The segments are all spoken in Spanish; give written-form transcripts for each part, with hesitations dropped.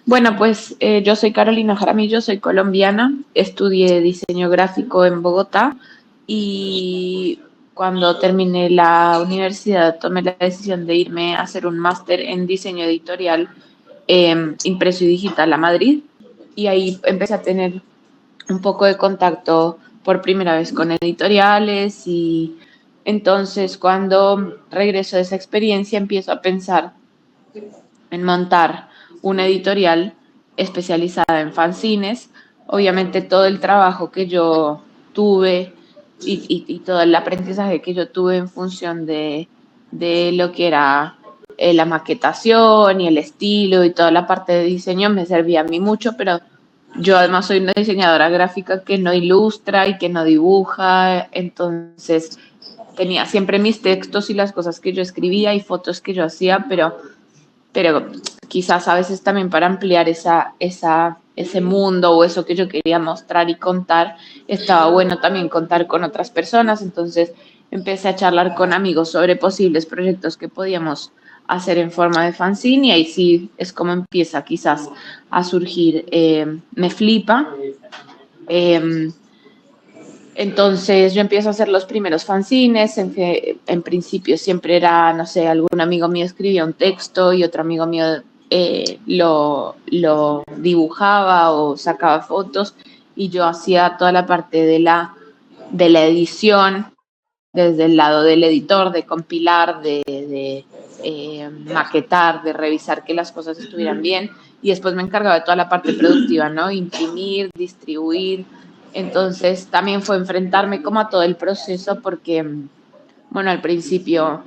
Bueno, pues yo soy Carolina Jaramillo, soy colombiana, estudié diseño gráfico en Bogotá y cuando terminé la universidad tomé la decisión de irme a hacer un máster en diseño editorial impreso y digital a Madrid y ahí empecé a tener un poco de contacto por primera vez con editoriales y entonces cuando regreso de esa experiencia empiezo a pensar en montar una editorial especializada en fanzines. Obviamente todo el trabajo que yo tuve y todo el aprendizaje que yo tuve en función de lo que era la maquetación y el estilo y toda la parte de diseño me servía a mí mucho, pero yo además soy una diseñadora gráfica que no ilustra y que no dibuja, entonces tenía siempre mis textos y las cosas que yo escribía y fotos que yo hacía, pero quizás a veces también para ampliar ese mundo o eso que yo quería mostrar y contar, estaba bueno también contar con otras personas, entonces empecé a charlar con amigos sobre posibles proyectos que podíamos hacer en forma de fanzine y ahí sí es como empieza quizás a surgir Me Flipa. Eh, entonces yo empiezo a hacer los primeros fanzines, en principio siempre era, no sé, algún amigo mío escribía un texto y otro amigo mío lo dibujaba o sacaba fotos y yo hacía toda la parte de la edición desde el lado del editor, de compilar, de maquetar, de revisar que las cosas estuvieran bien y después me encargaba de toda la parte productiva, ¿no? Imprimir, distribuir. Entonces también fue enfrentarme como a todo el proceso porque, bueno, al principio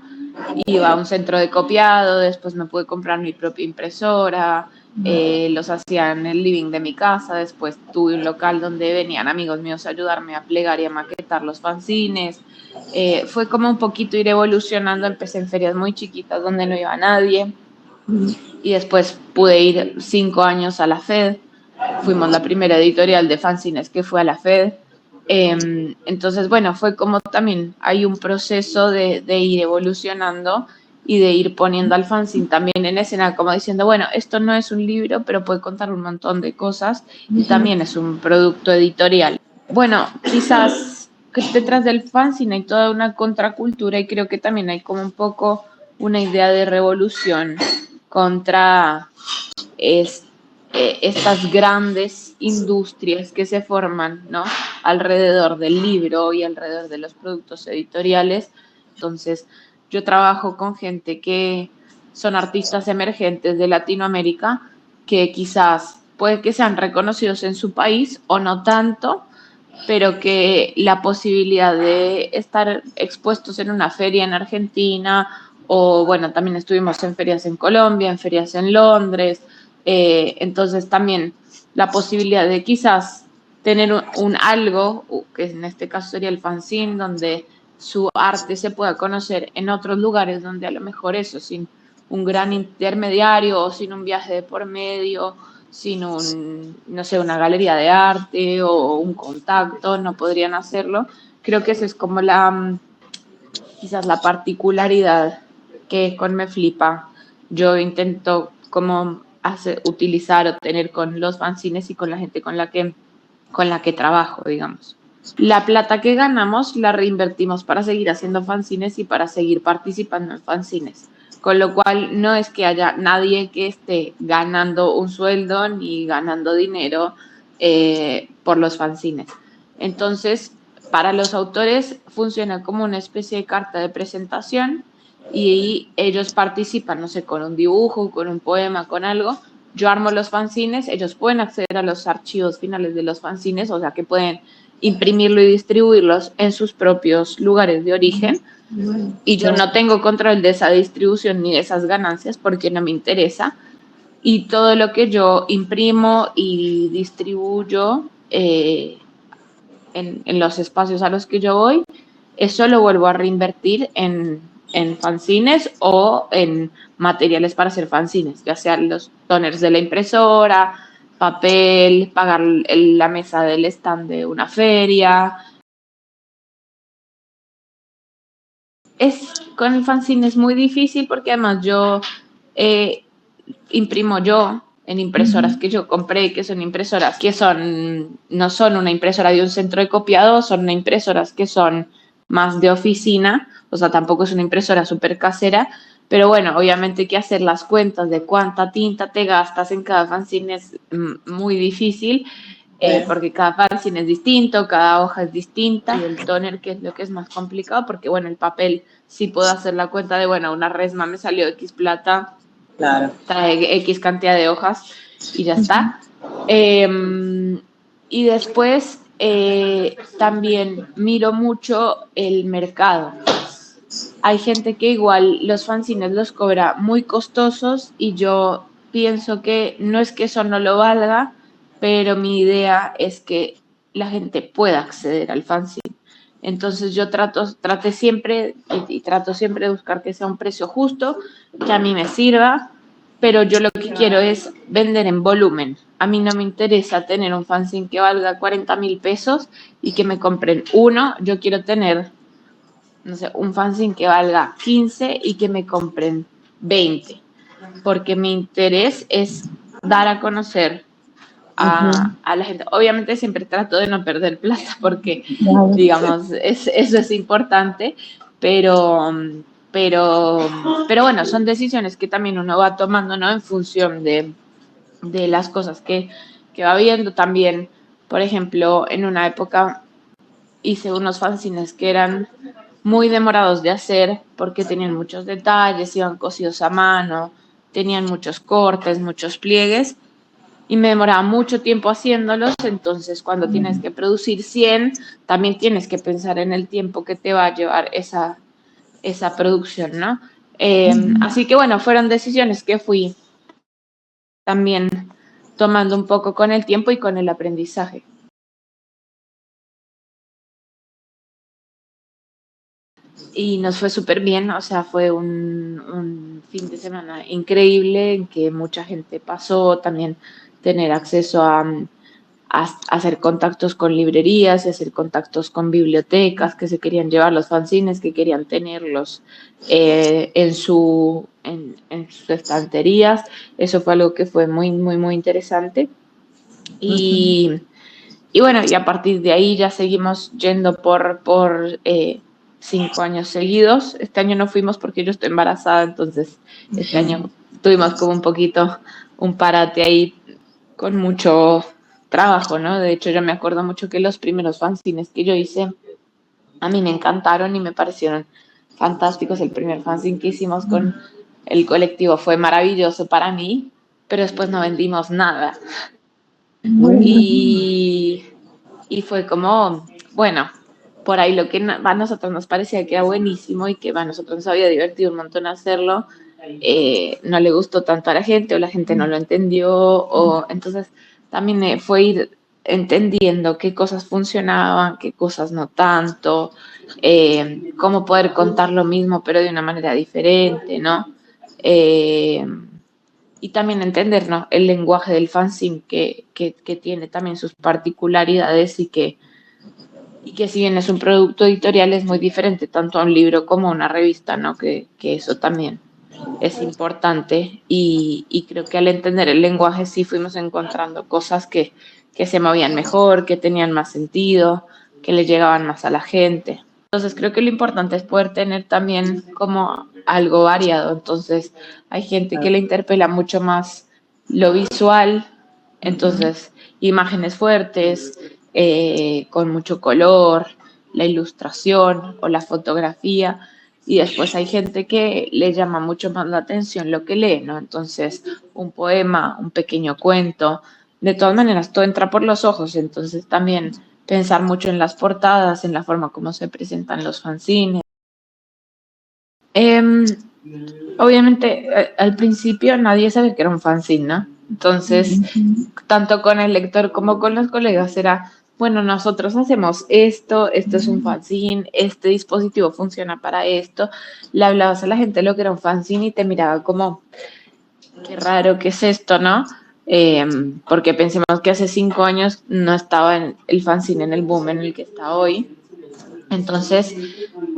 iba a un centro de copiado, después me pude comprar mi propia impresora, los hacía en el living de mi casa, después tuve un local donde venían amigos míos a ayudarme a plegar y a maquetar los fanzines. Fue como un poquito ir evolucionando, empecé en ferias muy chiquitas donde no iba nadie y después pude ir 5 años a la FED, fuimos la primera editorial de fanzines que fue a la FED. Entonces, bueno, fue como también hay un proceso de ir evolucionando y de ir poniendo al fanzine también en escena, como diciendo, bueno, esto no es un libro, pero puede contar un montón de cosas y también es un producto editorial. Bueno, quizás que detrás del fanzine hay toda una contracultura y creo que también hay como un poco una idea de revolución contra es, estas grandes industrias que se forman, ¿no? Alrededor del libro y alrededor de los productos editoriales. Entonces, yo trabajo con gente que son artistas emergentes de Latinoamérica que quizás puede que sean reconocidos en su país o no tanto, pero que la posibilidad de estar expuestos en una feria en Argentina o bueno, también estuvimos en ferias en Colombia, en ferias en Londres, entonces también la posibilidad de quizás tener un algo, que en este caso sería el fanzine, donde su arte se pueda conocer en otros lugares donde a lo mejor eso, sin un gran intermediario o sin un viaje de por medio, sin no sé, una galería de arte o un contacto, no podrían hacerlo. Creo que esa es como quizás la particularidad que con Me Flipa yo intento como utilizar o tener con los fanzines y con la gente con la que trabajo, digamos. La plata que ganamos la reinvertimos para seguir haciendo fanzines y para seguir participando en fanzines. Con lo cual no es que haya nadie que esté ganando un sueldo ni ganando dinero por los fanzines. Entonces, para los autores funciona como una especie de carta de presentación y ellos participan, no sé, con un dibujo, con un poema, con algo. Yo armo los fanzines, ellos pueden acceder a los archivos finales de los fanzines, o sea que pueden imprimirlo y distribuirlos en sus propios lugares de origen. Y yo no tengo control de esa distribución ni de esas ganancias porque no me interesa. Y todo lo que yo imprimo y distribuyo en los espacios a los que yo voy, eso lo vuelvo a reinvertir en fanzines o en materiales para hacer fanzines, ya sean los toners de la impresora, papel, pagar la mesa del stand de una feria. Con el fanzine es muy difícil porque además yo imprimo yo, en impresoras que yo compré, que son impresoras que no son una impresora de un centro de copiado, son impresoras que son más de oficina, o sea, tampoco es una impresora súper casera, pero bueno, obviamente que hacer las cuentas de cuánta tinta te gastas en cada fanzine es muy difícil, porque cada fanzine es distinto, cada hoja es distinta, y el toner, que es lo que es más complicado, porque bueno, el papel sí puedo hacer la cuenta de, bueno, una resma me salió X plata, Claro. trae X cantidad de hojas y ya está. Y después también miro mucho el mercado. Hay gente que igual los fanzines los cobra muy costosos y yo pienso que no es que eso no lo valga, pero mi idea es que la gente pueda acceder al fanzine. Entonces yo traté siempre y trato siempre de buscar que sea un precio justo, que a mí me sirva, pero yo lo que quiero es vender en volumen. A mí no me interesa tener un fanzine que valga 40.000 pesos y que me compren uno. Yo quiero tener, no sé, un fanzine que valga 15 y que me compren 20, porque mi interés es dar a conocer a la gente. Obviamente siempre trato de no perder plata porque, digamos, eso es importante, pero bueno, son decisiones que también uno va tomando, ¿no? En función de las cosas que va viendo también. Por ejemplo, en una época hice unos fanzines que eran muy demorados de hacer porque tenían muchos detalles, iban cosidos a mano, tenían muchos cortes, muchos pliegues, y me demoraba mucho tiempo haciéndolos. Entonces cuando tienes que producir 100, también tienes que pensar en el tiempo que te va a llevar esa producción, ¿no? Así que bueno, fueron decisiones que fui también tomando un poco con el tiempo y con el aprendizaje. Y nos fue súper bien, o sea, fue un fin de semana increíble en que mucha gente pasó, también tener acceso a hacer contactos con librerías y hacer contactos con bibliotecas que se querían llevar los fanzines, que querían tenerlos en sus estanterías. Eso fue algo que fue muy, muy, muy interesante. Y bueno, y a partir de ahí ya seguimos yendo por 5 años seguidos. Este año no fuimos porque yo estoy embarazada, entonces este año tuvimos como un poquito un parate ahí con mucho trabajo, ¿no? De hecho, yo me acuerdo mucho que los primeros fanzines que yo hice a mí me encantaron y me parecieron fantásticos. El primer fanzine que hicimos con el colectivo fue maravilloso para mí, pero después no vendimos nada. Y fue como, bueno, por ahí lo que a nosotros nos parecía que era buenísimo y que a nosotros nos había divertido un montón hacerlo, no le gustó tanto a la gente o la gente no lo entendió, o entonces también fue ir entendiendo qué cosas funcionaban, qué cosas no tanto, cómo poder contar lo mismo pero de una manera diferente, ¿no? Y también entender, ¿no?, el lenguaje del fanzine que tiene también sus particularidades y que si bien es un producto editorial es muy diferente tanto a un libro como a una revista, ¿no? Que eso también es importante y creo que al entender el lenguaje sí fuimos encontrando cosas que se movían mejor, que tenían más sentido, que le llegaban más a la gente. Entonces creo que lo importante es poder tener también como algo variado. Entonces hay gente que le interpela mucho más lo visual, entonces imágenes fuertes, con mucho color, la ilustración o la fotografía, y después hay gente que le llama mucho más la atención lo que lee, ¿no? Entonces un poema, un pequeño cuento, de todas maneras todo entra por los ojos, entonces también pensar mucho en las portadas, en la forma como se presentan los fanzines. Obviamente, al principio nadie sabía que era un fanzine, ¿no? Entonces, tanto con el lector como con los colegas era, bueno, nosotros hacemos esto es un fanzine, este dispositivo funciona para esto. Le hablabas a la gente lo que era un fanzine y te miraba como, qué raro, ¿qué es esto, no? Porque pensemos que hace 5 años no estaba el fanzine en el boom en el que está hoy. Entonces,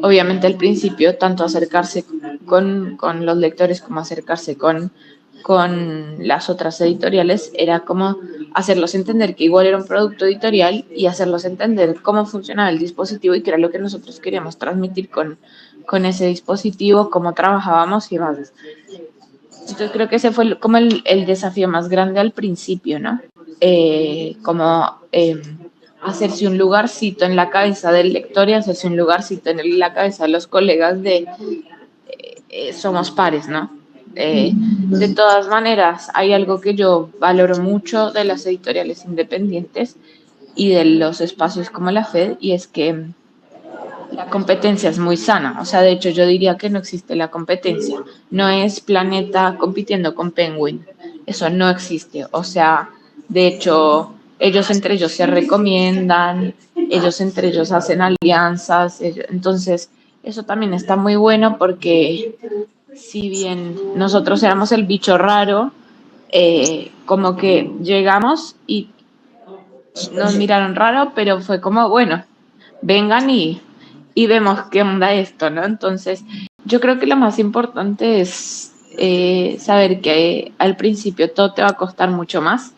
obviamente al principio, tanto acercarse con los lectores como acercarse con con las otras editoriales era como hacerlos entender que igual era un producto editorial y hacerlos entender cómo funcionaba el dispositivo y qué era lo que nosotros queríamos transmitir con ese dispositivo, cómo trabajábamos y demás. Entonces creo que ese fue como el desafío más grande al principio, ¿no? Como hacerse un lugarcito en la cabeza del lector y hacerse un lugarcito en la cabeza de los colegas de somos pares, ¿no? De todas maneras, hay algo que yo valoro mucho de las editoriales independientes y de los espacios como la FED, y es que la competencia es muy sana. O sea, de hecho, yo diría que no existe la competencia. No es Planeta compitiendo con Penguin. Eso no existe. O sea, de hecho, ellos entre ellos se recomiendan, ellos entre ellos hacen alianzas. Entonces, eso también está muy bueno porque si bien nosotros éramos el bicho raro, como que llegamos y nos miraron raro, pero fue como, bueno, vengan y vemos qué onda esto, ¿no? Entonces, yo creo que lo más importante es saber que al principio todo te va a costar mucho más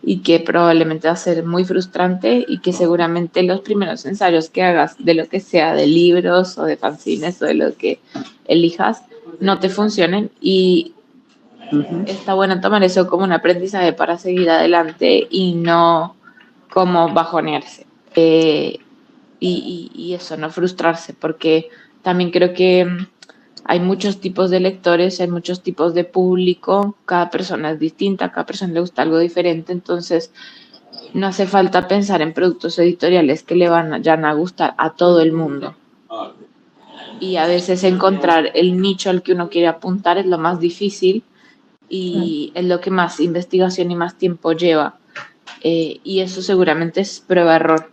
y que probablemente va a ser muy frustrante y que seguramente los primeros ensayos que hagas de lo que sea, de libros o de fanzines o de lo que elijas, no te funcionen y está bueno tomar eso como un aprendizaje para seguir adelante y no como bajonearse. Y eso, no frustrarse, porque también creo que hay muchos tipos de lectores, hay muchos tipos de público, cada persona es distinta, a cada persona le gusta algo diferente, entonces no hace falta pensar en productos editoriales que le vayan a gustar a todo el mundo. Y a veces encontrar el nicho al que uno quiere apuntar es lo más difícil y es lo que más investigación y más tiempo lleva. Y eso seguramente es prueba-error.